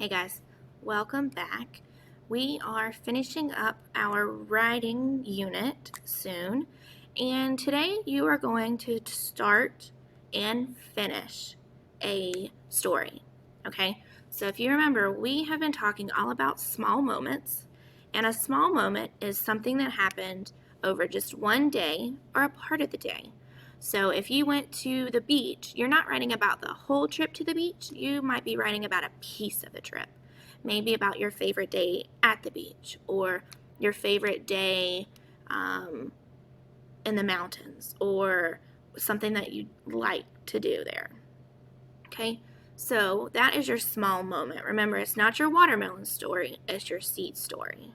Hey guys, welcome back. We are finishing up our writing unit soon, and today you are going to start and finish a story. Okay, so if you remember, we have been talking all about small moments, and a small moment is something that happened over just one day or a part of the day. So if you went to the beach, you're not writing about the whole trip to the beach. You might be writing about a piece of the trip. Maybe about your favorite day at the beach or your favorite day in the mountains or something that you like to do there. Okay, so that is your small moment. Remember, it's not your watermelon story, it's your seed story.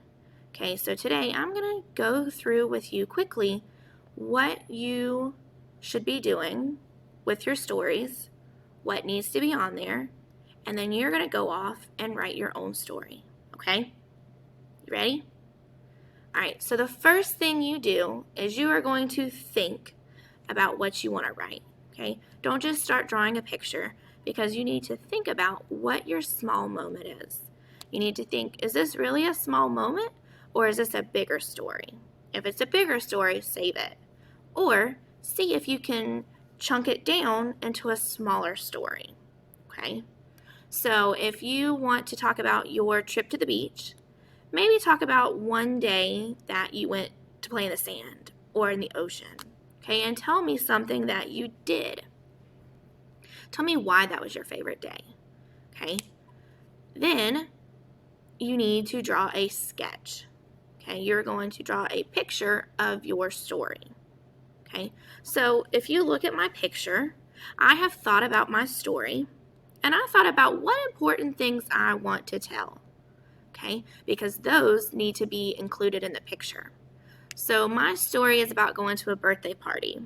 Okay, so today I'm going to go through with you quickly what you should be doing with your stories, what needs to be on there, and then you're going to go off and write your own story, okay? You ready? All right, so the first thing you do is you are going to think about what you want to write, okay? Don't just start drawing a picture because you need to think about what your small moment is. You need to think, is this really a small moment or is this a bigger story? If it's a bigger story, save it. Or see if you can chunk it down into a smaller story, okay? So if you want to talk about your trip to the beach, maybe talk about one day that you went to play in the sand or in the ocean, okay? And tell me something that you did. Tell me why that was your favorite day, okay? Then you need to draw a sketch, okay? You're going to draw a picture of your story. Okay, so if you look at my picture, I have thought about my story and I thought about what important things I want to tell, okay, because those need to be included in the picture. So my story is about going to a birthday party.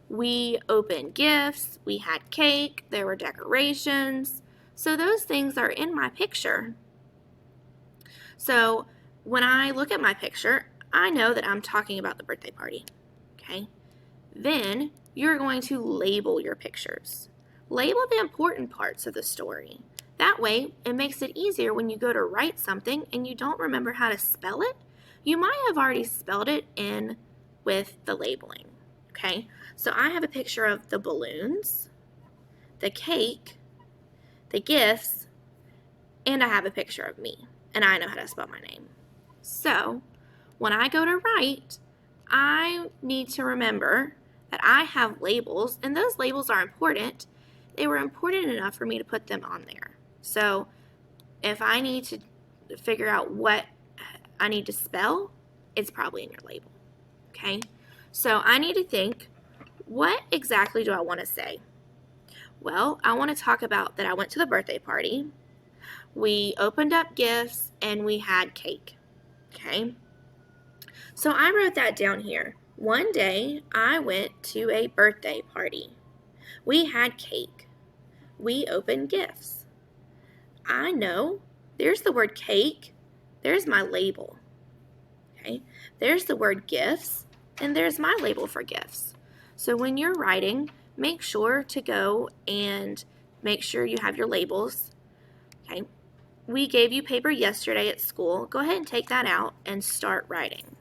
We opened gifts, we had cake, there were decorations, so those things are in my picture. So when I look at my picture, I know that I'm talking about the birthday party. Okay, then you're going to label your pictures. Label the important parts of the story. That way, it makes it easier when you go to write something and you don't remember how to spell it. You might have already spelled it in with the labeling. Okay, so I have a picture of the balloons, the cake, the gifts, and I have a picture of me, and I know how to spell my name. So when I go to write, I need to remember that I have labels, and those labels are important. They were important enough for me to put them on there. So if I need to figure out what I need to spell, it's probably in your label, okay? So I need to think, what exactly do I want to say? Well, I want to talk about that I went to the birthday party, we opened up gifts, and we had cake, okay? So I wrote that down here. One day I went to a birthday party. We had cake. We opened gifts. I know. There's the word cake. There's my label. Okay. There's the word gifts, and there's my label for gifts. So when you're writing, make sure to go and make sure you have your labels. Okay. We gave you paper yesterday at school. Go ahead and take that out and start writing.